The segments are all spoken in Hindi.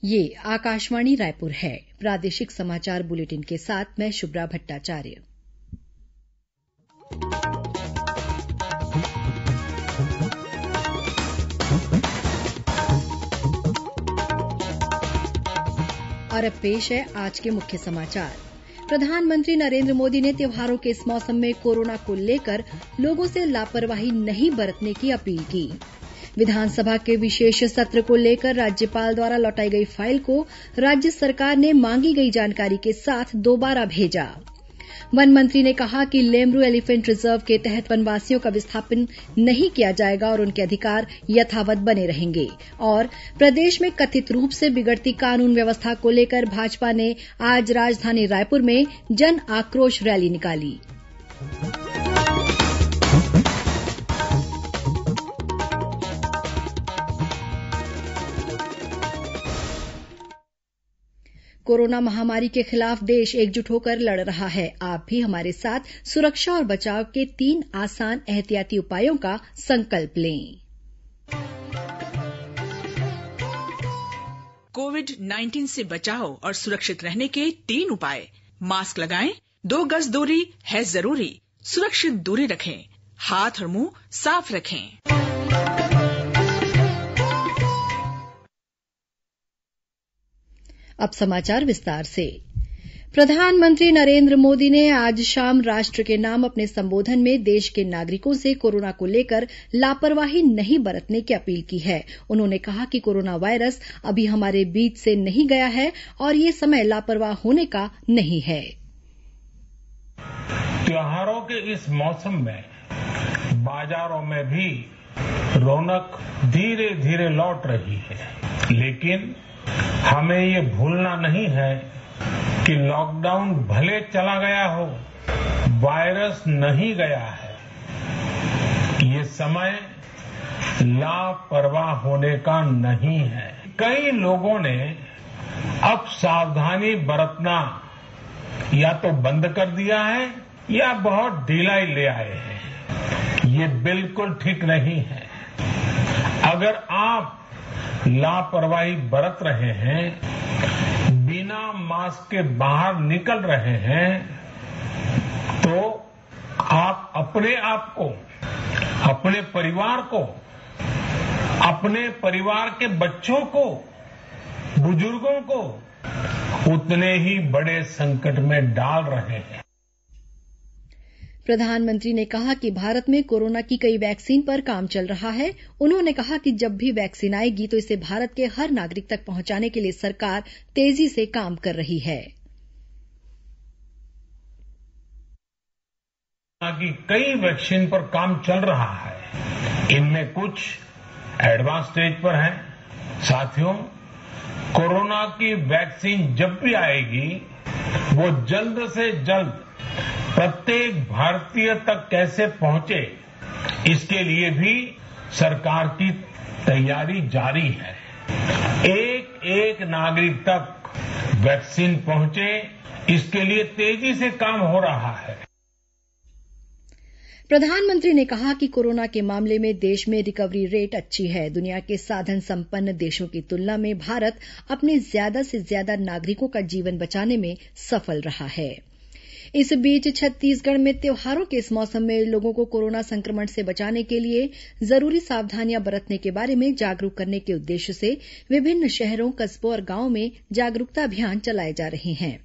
ये आकाशवाणी रायपुर है। प्रादेशिक समाचार बुलेटिन के साथ मैं शुभ्रा भट्टाचार्य। और अब पेश है आज के मुख्य समाचार। प्रधानमंत्री नरेंद्र मोदी ने त्योहारों के इस मौसम में कोरोना को लेकर लोगों से लापरवाही नहीं बरतने की अपील की। विधानसभा के विशेष सत्र को लेकर राज्यपाल द्वारा लौटाई गई फाइल को राज्य सरकार ने मांगी गई जानकारी के साथ दोबारा भेजा। वन मंत्री ने कहा कि लेमरू एलिफेंट रिजर्व के तहत वनवासियों का विस्थापन नहीं किया जाएगा और उनके अधिकार यथावत बने रहेंगे। और प्रदेश में कथित रूप से बिगड़ती कानून व्यवस्था को लेकर भाजपा ने आज राजधानी रायपुर में जन आक्रोश रैली निकाली। कोरोना महामारी के खिलाफ देश एकजुट होकर लड़ रहा है। आप भी हमारे साथ सुरक्षा और बचाव के 3 आसान एहतियाती उपायों का संकल्प लें। कोविड-19 से बचाव और सुरक्षित रहने के 3 उपाय। मास्क लगाएं, 2 गज दूरी है जरूरी, सुरक्षित दूरी रखें, हाथ और मुंह साफ रखें। अब समाचार विस्तार से। प्रधानमंत्री नरेंद्र मोदी ने आज शाम राष्ट्र के नाम अपने संबोधन में देश के नागरिकों से कोरोना को लेकर लापरवाही नहीं बरतने की अपील की है। उन्होंने कहा कि कोरोना वायरस अभी हमारे बीच से नहीं गया है और ये समय लापरवाह होने का नहीं है। त्योहारों के इस मौसम में बाजारों में भी रौनक धीरे धीरे लौट रही है, लेकिन हमें ये भूलना नहीं है कि लॉकडाउन भले चला गया हो, वायरस नहीं गया है। ये समय लापरवाह होने का नहीं है। कई लोगों ने अब सावधानी बरतना या तो बंद कर दिया है या बहुत ढिलाई ले आए हैं। ये बिल्कुल ठीक नहीं है। अगर आप लापरवाही बरत रहे हैं, बिना मास्क के बाहर निकल रहे हैं, तो आप अपने आप को, अपने परिवार को, अपने परिवार के बच्चों को, बुजुर्गों को उतने ही बड़े संकट में डाल रहे हैं। प्रधानमंत्री ने कहा कि भारत में कोरोना की कई वैक्सीन पर काम चल रहा है। उन्होंने कहा कि जब भी वैक्सीन आएगी तो इसे भारत के हर नागरिक तक पहुंचाने के लिए सरकार तेजी से काम कर रही है। की कई वैक्सीन पर काम चल रहा है। इनमें कुछ एडवांस स्टेज पर है। साथियों, कोरोना की वैक्सीन जब भी आएगी, वो जल्द से जल्द प्रत्येक भारतीय तक कैसे पहुंचे, इसके लिए भी सरकार की तैयारी जारी है। एक एक नागरिक तक वैक्सीन पहुंचे, इसके लिए तेजी से काम हो रहा है। प्रधानमंत्री ने कहा कि कोरोना के मामले में देश में रिकवरी रेट अच्छी है। दुनिया के साधन संपन्न देशों की तुलना में भारत अपने ज्यादा से ज्यादा नागरिकों का जीवन बचाने में सफल रहा है। इस बीच छत्तीसगढ़ में त्योहारों के इस मौसम में लोगों को कोरोना संक्रमण से बचाने के लिए जरूरी सावधानियां बरतने के बारे में जागरूक करने के उद्देश्य से विभिन्न शहरों, कस्बों और गांवों में जागरूकता अभियान चलाए जा रहे हैं।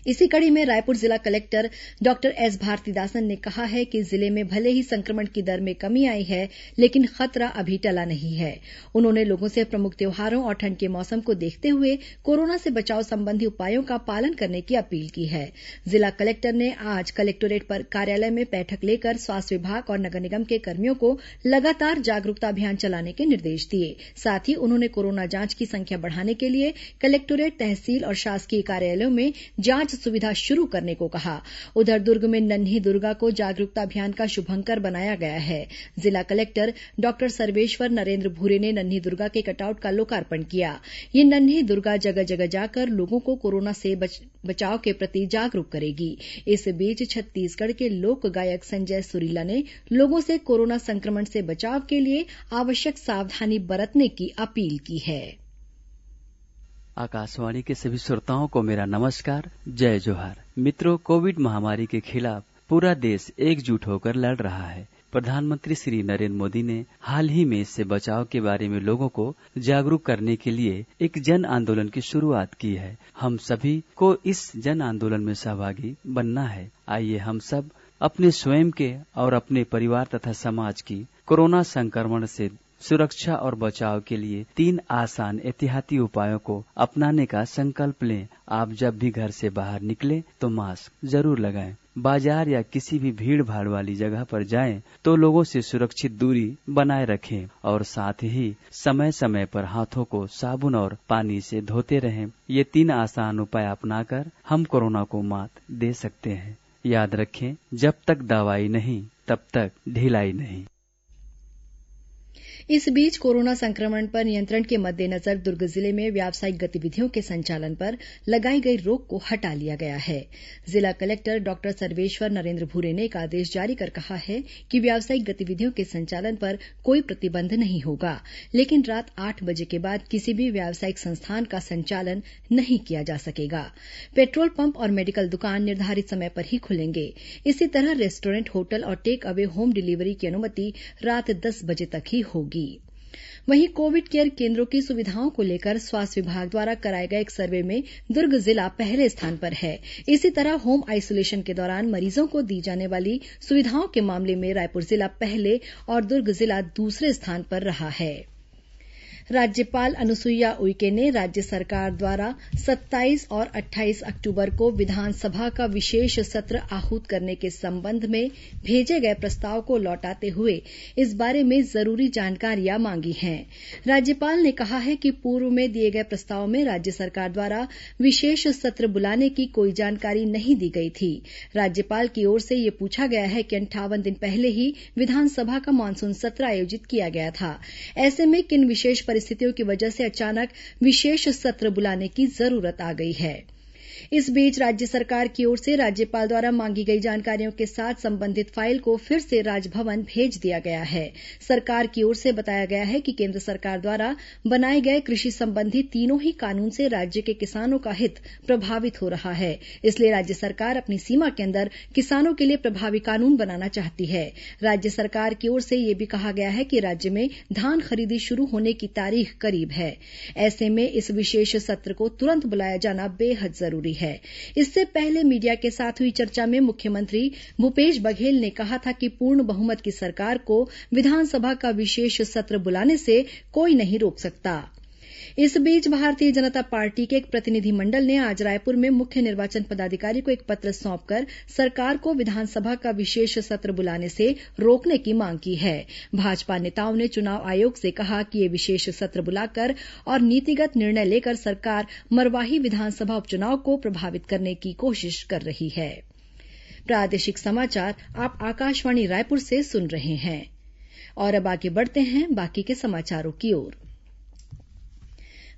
इसी कड़ी में रायपुर जिला कलेक्टर डॉक्टर एस भारतीदासन ने कहा है कि जिले में भले ही संक्रमण की दर में कमी आई है, लेकिन खतरा अभी टला नहीं है। उन्होंने लोगों से प्रमुख त्योहारों और ठंड के मौसम को देखते हुए कोरोना से बचाव संबंधी उपायों का पालन करने की अपील की है। जिला कलेक्टर ने आज कलेक्टोरेट पर कार्यालय में बैठक लेकर स्वास्थ्य विभाग और नगर निगम के कर्मियों को लगातार जागरूकता अभियान चलाने के निर्देश दिए। साथ ही उन्होंने कोरोना जांच की संख्या बढ़ाने के लिए कलेक्टोरेट, तहसील और शासकीय कार्यालयों में जांच सुविधा शुरू करने को कहा। उधर दुर्ग में नन्ही दुर्गा को जागरूकता अभियान का शुभंकर बनाया गया है। जिला कलेक्टर डॉक्टर सर्वेश्वर नरेंद्र भूरे ने नन्ही दुर्गा के कटआउट का लोकार्पण किया। ये नन्ही दुर्गा जगह जगह जाकर लोगों को कोरोना से बचाव के प्रति जागरूक करेगी। इस बीच छत्तीसगढ़ के लोक गायक संजय सुरीला ने लोगों से कोरोना संक्रमण से बचाव के लिए आवश्यक सावधानी बरतने की अपील की है। आकाशवाणी के सभी श्रोताओं को मेरा नमस्कार, जय जोहार। मित्रों, कोविड महामारी के खिलाफ पूरा देश एकजुट होकर लड़ रहा है। प्रधानमंत्री श्री नरेंद्र मोदी ने हाल ही में इससे बचाव के बारे में लोगों को जागरूक करने के लिए एक जन आंदोलन की शुरुआत की है। हम सभी को इस जन आंदोलन में सहभागी बनना है। आइए हम सब अपने स्वयं के और अपने परिवार तथा समाज की कोरोना संक्रमण से सुरक्षा और बचाव के लिए 3 आसान एहतियाती उपायों को अपनाने का संकल्प लें। आप जब भी घर से बाहर निकलें तो मास्क जरूर लगाएं। बाजार या किसी भी भीड़ भाड़ वाली जगह पर जाएं तो लोगों से सुरक्षित दूरी बनाए रखें और साथ ही समय समय पर हाथों को साबुन और पानी से धोते रहें। ये 3 आसान उपाय अपनाकर हम कोरोना को मात दे सकते हैं। याद रखें, जब तक दवाई नहीं तब तक ढिलाई नहीं। इस बीच कोरोना संक्रमण पर नियंत्रण के मद्देनजर दुर्ग जिले में व्यावसायिक गतिविधियों के संचालन पर लगाई गई रोक को हटा लिया गया है। जिला कलेक्टर डॉक्टर सर्वेश्वर नरेंद्र भूरे ने एक आदेश जारी कर कहा है कि व्यावसायिक गतिविधियों के संचालन पर कोई प्रतिबंध नहीं होगा, लेकिन रात 8 बजे के बाद किसी भी व्यावसायिक संस्थान का संचालन नहीं किया जा सकेगा। पेट्रोल पंप और मेडिकल दुकान निर्धारित समय पर ही खुलेंगे। इसी तरह रेस्टोरेंट, होटल और टेक अवे होम डिलीवरी की अनुमति रात 10 बजे तक ही होगी। वहीं कोविड केयर केंद्रों की सुविधाओं को लेकर स्वास्थ्य विभाग द्वारा कराए गए एक सर्वे में दुर्ग जिला पहले स्थान पर है। इसी तरह होम आइसोलेशन के दौरान मरीजों को दी जाने वाली सुविधाओं के मामले में रायपुर जिला पहले और दुर्ग जिला दूसरे स्थान पर रहा है। राज्यपाल अनुसुईया उइके ने राज्य सरकार द्वारा 27 और 28 अक्टूबर को विधानसभा का विशेष सत्र आहूत करने के संबंध में भेजे गए प्रस्ताव को लौटाते हुए इस बारे में जरूरी जानकारियां मांगी हैं। राज्यपाल ने कहा है कि पूर्व में दिए गए प्रस्ताव में राज्य सरकार द्वारा विशेष सत्र बुलाने की कोई जानकारी नहीं दी गई थी। राज्यपाल की ओर से ये पूछा गया है कि 58 दिन पहले ही विधानसभा का मानसून सत्र आयोजित किया गया था। ऐसे में किन विशेष परिस्थितियों की वजह से अचानक विशेष सत्र बुलाने की जरूरत आ गई है। इस बीच राज्य सरकार की ओर से राज्यपाल द्वारा मांगी गई जानकारियों के साथ संबंधित फाइल को फिर से राजभवन भेज दिया गया है। सरकार की ओर से बताया गया है कि केंद्र सरकार द्वारा बनाए गए कृषि संबंधी तीनों ही कानून से राज्य के किसानों का हित प्रभावित हो रहा है। इसलिए राज्य सरकार अपनी सीमा के अंदर किसानों के लिए प्रभावी कानून बनाना चाहती है। राज्य सरकार की ओर से यह भी कहा गया है कि राज्य में धान खरीदी शुरू होने की तारीख करीब है। ऐसे में इस विशेष सत्र को तुरंत बुलाया जाना बेहद जरूरी है। इससे पहले मीडिया के साथ हुई चर्चा में मुख्यमंत्री भूपेश बघेल ने कहा था कि पूर्ण बहुमत की सरकार को विधानसभा का विशेष सत्र बुलाने से कोई नहीं रोक सकता। इस बीच भारतीय जनता पार्टी के एक प्रतिनिधिमंडल ने आज रायपुर में मुख्य निर्वाचन पदाधिकारी को एक पत्र सौंपकर सरकार को विधानसभा का विशेष सत्र बुलाने से रोकने की मांग की है। भाजपा नेताओं ने चुनाव आयोग से कहा कि ये विशेष सत्र बुलाकर और नीतिगत निर्णय लेकर सरकार मरवाही विधानसभा उपचुनाव को प्रभावित करने की कोशिश कर रही है। प्रादेशिक समाचार आप आकाशवाणी रायपुर से सुन रहे हैं और अब आगे बढ़ते हैं बाकी के समाचारों की ओर।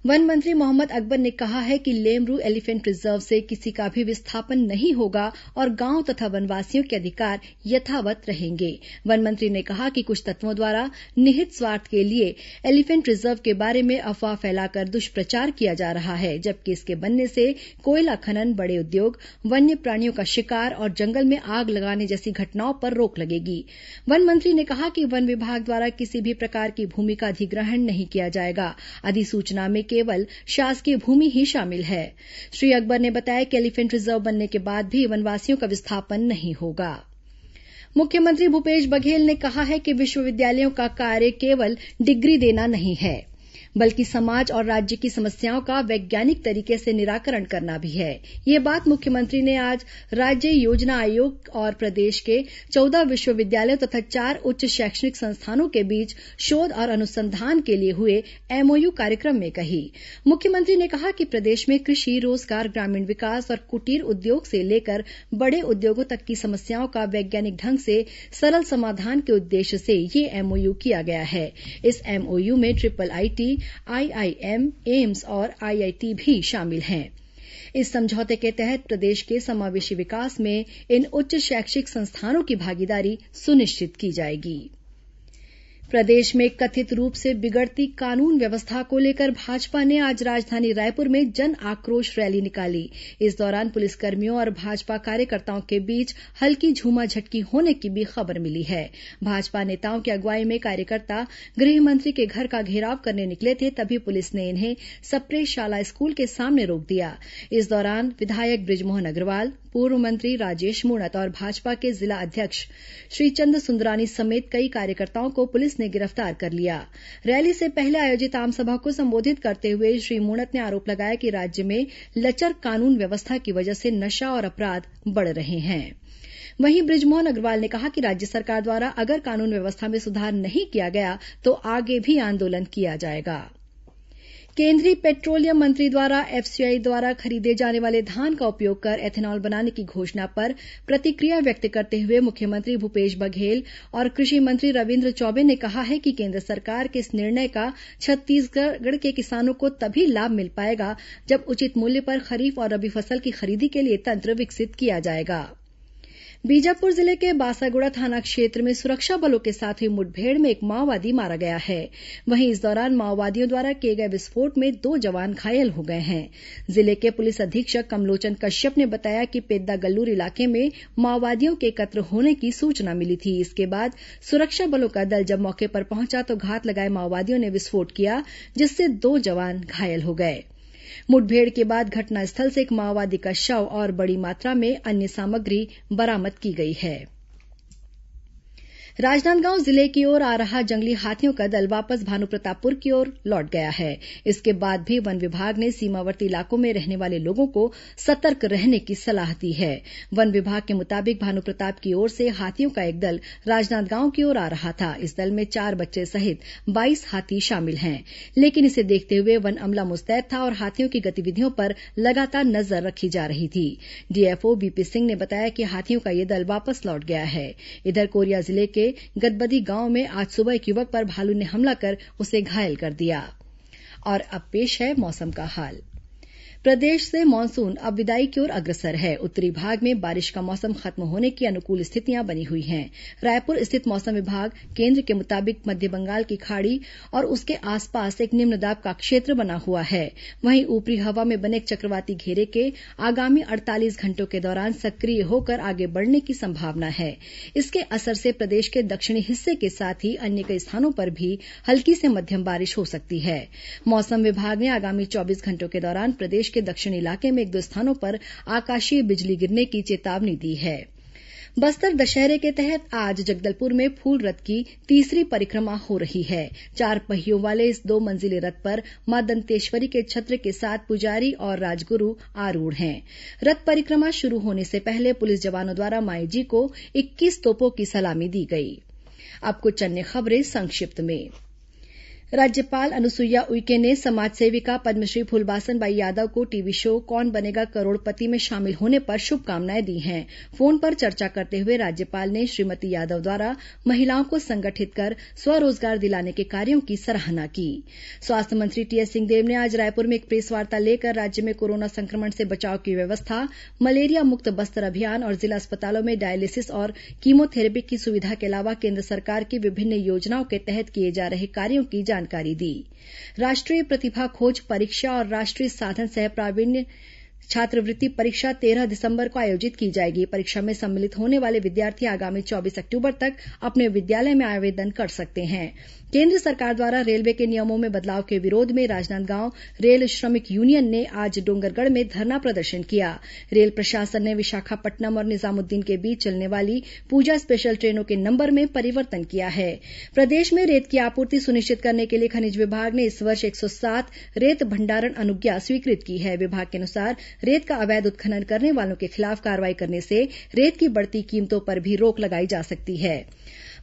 वन मंत्री मोहम्मद अकबर ने कहा है कि लेमरू एलिफेंट रिजर्व से किसी का भी विस्थापन नहीं होगा और गांव तथा वनवासियों के अधिकार यथावत रहेंगे। वन मंत्री ने कहा कि कुछ तत्वों द्वारा निहित स्वार्थ के लिए एलिफेंट रिजर्व के बारे में अफवाह फैलाकर दुष्प्रचार किया जा रहा है, जबकि इसके बनने से कोयला खनन, बड़े उद्योग, वन्य प्राणियों का शिकार और जंगल में आग लगाने जैसी घटनाओं पर रोक लगेगी। वन मंत्री ने कहा कि वन विभाग द्वारा किसी भी प्रकार की भूमि का अधिग्रहण नहीं किया जाएगा। अधिसूचना में केवल शासकीय भूमि ही शामिल है। श्री अकबर ने बताया कि एलिफेंट रिजर्व बनने के बाद भी वनवासियों का विस्थापन नहीं होगा। मुख्यमंत्री भूपेश बघेल ने कहा है कि विश्वविद्यालयों का कार्य केवल डिग्री देना नहीं है, बल्कि समाज और राज्य की समस्याओं का वैज्ञानिक तरीके से निराकरण करना भी है। ये बात मुख्यमंत्री ने आज राज्य योजना आयोग और प्रदेश के 14 विश्वविद्यालयों तथा 4 उच्च शैक्षणिक संस्थानों के बीच शोध और अनुसंधान के लिए हुए एमओयू कार्यक्रम में कही। मुख्यमंत्री ने कहा कि प्रदेश में कृषि, रोजगार, ग्रामीण विकास और कुटीर उद्योग से लेकर बड़े उद्योगों तक की समस्याओं का वैज्ञानिक ढंग से सरल समाधान के उद्देश्य से ये एमओयू किया गया है। इस एमओयू में IIIT, IIM, एम्स और IIT भी शामिल हैं। इस समझौते के तहत प्रदेश के समावेशी विकास में इन उच्च शैक्षिक संस्थानों की भागीदारी सुनिश्चित की जाएगी। प्रदेश में कथित रूप से बिगड़ती कानून व्यवस्था को लेकर भाजपा ने आज राजधानी रायपुर में जन आक्रोश रैली निकाली। इस दौरान पुलिसकर्मियों और भाजपा कार्यकर्ताओं के बीच हल्की झूमाझटकी होने की भी खबर मिली है। भाजपा नेताओं की अगुवाई में कार्यकर्ता गृह मंत्री के घर का घेराव करने निकले थे, तभी पुलिस ने इन्हें सप्रे शाला स्कूल के सामने रोक दिया। इस दौरान विधायक बृजमोहन अग्रवाल, पूर्व मंत्री राजेश मूणत और भाजपा के जिला अध्यक्ष श्रीचंद सुंदरानी समेत कई कार्यकर्ताओं को पुलिस ने गिरफ्तार कर लिया। रैली से पहले आयोजित आमसभा को संबोधित करते हुए श्री मूणत ने आरोप लगाया कि राज्य में लचर कानून व्यवस्था की वजह से नशा और अपराध बढ़ रहे हैं। वहीं बृजमोहन अग्रवाल ने कहा कि राज्य सरकार द्वारा अगर कानून व्यवस्था में सुधार नहीं किया गया तो आगे भी आंदोलन किया जाएगा। केंद्रीय पेट्रोलियम मंत्री द्वारा एफसीआई द्वारा खरीदे जाने वाले धान का उपयोग कर एथेनॉल बनाने की घोषणा पर प्रतिक्रिया व्यक्त करते हुए मुख्यमंत्री भूपेश बघेल और कृषि मंत्री रविन्द्र चौबे ने कहा है कि केंद्र सरकार के इस निर्णय का छत्तीसगढ़ के किसानों को तभी लाभ मिल पाएगा जब उचित मूल्य पर खरीफ और रबी फसल की खरीदी के लिए तंत्र विकसित किया जाएगा। बीजापुर जिले के बासागुड़ा थाना क्षेत्र में सुरक्षा बलों के साथ हुई मुठभेड़ में एक माओवादी मारा गया है। वहीं इस दौरान माओवादियों द्वारा किए गए विस्फोट में 2 जवान घायल हो गए हैं। जिले के पुलिस अधीक्षक कमलोचन कश्यप ने बताया कि पेद्दा गल्लूर इलाके में माओवादियों के एकत्र होने की सूचना मिली थी। इसके बाद सुरक्षा बलों का दल जब मौके पर पहुंचा तो घात लगाए माओवादियों ने विस्फोट किया, जिससे 2 जवान घायल हो गए। मुठभेड़ के बाद घटनास्थल से एक माओवादी का शव और बड़ी मात्रा में अन्य सामग्री बरामद की गई है। राजनांदगांव जिले की ओर आ रहा जंगली हाथियों का दल वापस भानुप्रतापपुर की ओर लौट गया है। इसके बाद भी वन विभाग ने सीमावर्ती इलाकों में रहने वाले लोगों को सतर्क रहने की सलाह दी है। वन विभाग के मुताबिक भानुप्रताप की ओर से हाथियों का एक दल राजनांदगांव की ओर आ रहा था। इस दल में 4 बच्चे सहित 22 हाथी शामिल हैं, लेकिन इसे देखते हुए वन अमला मुस्तैद था और हाथियों की गतिविधियों पर लगातार नजर रखी जा रही थी। डीएफओ बीपी सिंह ने बताया कि हाथियों का यह दल वापस लौट गया है। इधर कोरिया जिले के गदबदी गांव में आज सुबह एक युवक पर भालू ने हमला कर उसे घायल कर दिया। और अब पेश है मौसम का हाल। प्रदेश से मानसून अब विदाई की ओर अग्रसर है। उत्तरी भाग में बारिश का मौसम खत्म होने की अनुकूल स्थितियां बनी हुई हैं। रायपुर स्थित मौसम विभाग केंद्र के मुताबिक मध्य बंगाल की खाड़ी और उसके आसपास एक निम्न दाब का क्षेत्र बना हुआ है। वहीं ऊपरी हवा में बने एक चक्रवाती घेरे के आगामी 48 घंटों के दौरान सक्रिय होकर आगे बढ़ने की संभावना है। इसके असर से प्रदेश के दक्षिणी हिस्से के साथ ही अन्य कई स्थानों पर भी हल्की से मध्यम बारिश हो सकती है। मौसम विभाग ने आगामी 24 घंटों के दौरान प्रदेश के दक्षिणी इलाके में 1-2 स्थानों पर आकाशीय बिजली गिरने की चेतावनी दी है। बस्तर दशहरे के तहत आज जगदलपुर में फूल रथ की तीसरी परिक्रमा हो रही है। 4 पहियों वाले इस 2 मंजिले रथ पर मां दंतेश्वरी के छत्र के साथ पुजारी और राजगुरु आरूढ़ हैं। रथ परिक्रमा शुरू होने से पहले पुलिस जवानों द्वारा माई जी को 21 तोपों की सलामी दी गई। अब कुछ अन्य खबरें संक्षिप्त में। राज्यपाल अनुसुईया उइके ने समाज सेविका पद्मश्री फूलबासन बाई यादव को टीवी शो कौन बनेगा करोड़पति में शामिल होने पर शुभकामनाएं दी हैं। फोन पर चर्चा करते हुए राज्यपाल ने श्रीमती यादव द्वारा महिलाओं को संगठित कर स्वरोजगार दिलाने के कार्यों की सराहना की। स्वास्थ्य मंत्री टीएस सिंहदेव ने आज रायपुर में एक प्रेस वार्ता लेकर राज्य में कोरोना संक्रमण से बचाव की व्यवस्था, मलेरिया मुक्त बस्तर अभियान और जिला अस्पतालों में डायलिसिस और कीमोथेरेपी की सुविधा के अलावा केंद्र सरकार की विभिन्न योजनाओं के तहत किए जा रहे कार्यों की जानकारी दी। राष्ट्रीय प्रतिभा खोज परीक्षा और राष्ट्रीय साधन सह प्रावीण्य छात्रवृत्ति परीक्षा 13 दिसंबर को आयोजित की जाएगी। परीक्षा में सम्मिलित होने वाले विद्यार्थी आगामी 24 अक्टूबर तक अपने विद्यालय में आवेदन कर सकते हैं। केंद्र सरकार द्वारा रेलवे के नियमों में बदलाव के विरोध में राजनांदगांव रेल श्रमिक यूनियन ने आज डोंगरगढ़ में धरना प्रदर्शन किया। रेल प्रशासन ने विशाखापट्टनम और निजामुद्दीन के बीच चलने वाली पूजा स्पेशल ट्रेनों के नंबर में परिवर्तन किया है। प्रदेश में रेत की आपूर्ति सुनिश्चित करने के लिए खनिज विभाग ने इस वर्ष 107 रेत भंडारण अनुज्ञा स्वीकृत की है। विभाग के अनुसार रेत का अवैध उत्खनन करने वालों के खिलाफ कार्रवाई करने से रेत की बढ़ती कीमतों पर भी रोक लगाई जा सकती है।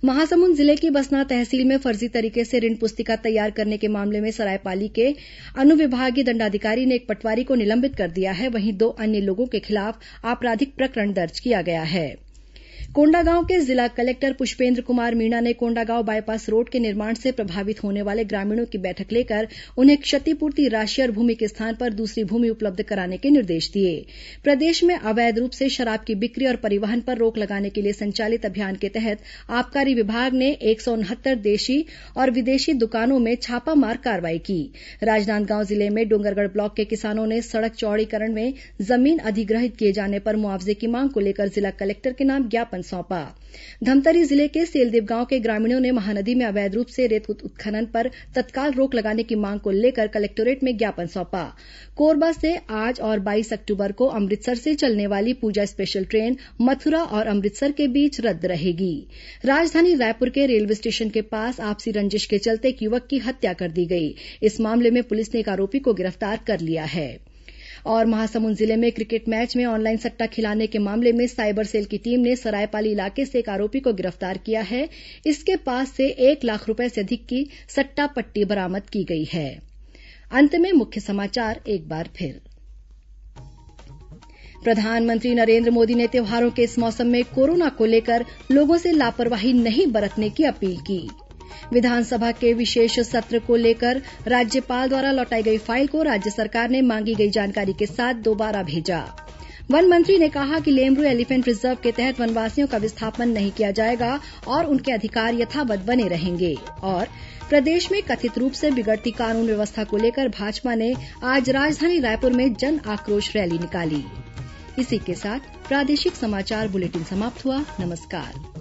महासमुंद जिले की बसना तहसील में फर्जी तरीके से ऋण पुस्तिका तैयार करने के मामले में सरायपाली के अनुविभागीय दंडाधिकारी ने एक पटवारी को निलंबित कर दिया है। वहीं 2 अन्य लोगों के खिलाफ आपराधिक प्रकरण दर्ज किया गया है। कोंडागांव के जिला कलेक्टर पुष्पेंद्र कुमार मीणा ने कोंडागांव बाईपास रोड के निर्माण से प्रभावित होने वाले ग्रामीणों की बैठक लेकर उन्हें क्षतिपूर्ति राशि और भूमि के स्थान पर दूसरी भूमि उपलब्ध कराने के निर्देश दिए। प्रदेश में अवैध रूप से शराब की बिक्री और परिवहन पर रोक लगाने के लिए संचालित अभियान के तहत आबकारी विभाग ने 169 देशी और विदेशी दुकानों में छापामार कार्रवाई की। राजनांदगांव जिले में डोंगरगढ़ ब्लॉक के किसानों ने सड़क चौड़ीकरण में जमीन अधिग्रहित किए जाने पर मुआवजे की मांग को लेकर जिला कलेक्टर के नाम ज्ञापन सौंपा। धमतरी जिले के सेलदेव गांव के ग्रामीणों ने महानदी में अवैध रूप से रेत उत्खनन पर तत्काल रोक लगाने की मांग को लेकर कलेक्टोरेट में ज्ञापन सौंपा। कोरबा से आज और 22 अक्टूबर को अमृतसर से चलने वाली पूजा स्पेशल ट्रेन मथुरा और अमृतसर के बीच रद्द रहेगी। राजधानी रायपुर के रेलवे स्टेशन के पास आपसी रंजिश के चलते एक युवक की हत्या कर दी गई। इस मामले में पुलिस ने एक आरोपी को गिरफ्तार कर लिया है। और महासमुंद जिले में क्रिकेट मैच में ऑनलाइन सट्टा खिलाने के मामले में साइबर सेल की टीम ने सरायपाली इलाके से एक आरोपी को गिरफ्तार किया है। इसके पास से 1 लाख रुपए से अधिक की सट्टा पट्टी बरामद की गई है। अंत में मुख्य समाचार एक बार फिर। प्रधानमंत्री नरेंद्र मोदी ने त्योहारों के इस मौसम में कोरोना को लेकर लोगों से लापरवाही नहीं बरतने की अपील की। विधानसभा के विशेष सत्र को लेकर राज्यपाल द्वारा लौटाई गई फाइल को राज्य सरकार ने मांगी गई जानकारी के साथ दोबारा भेजा। वन मंत्री ने कहा कि लेमरू एलिफेंट रिजर्व के तहत वनवासियों का विस्थापन नहीं किया जाएगा और उनके अधिकार यथावत बने रहेंगे। और प्रदेश में कथित रूप से बिगड़ती कानून व्यवस्था को लेकर भाजपा ने आज राजधानी रायपुर में जन आक्रोश रैली निकाली। इसी के साथ प्रादेशिक समाचार बुलेटिन समाप्त हुआ। नमस्कार।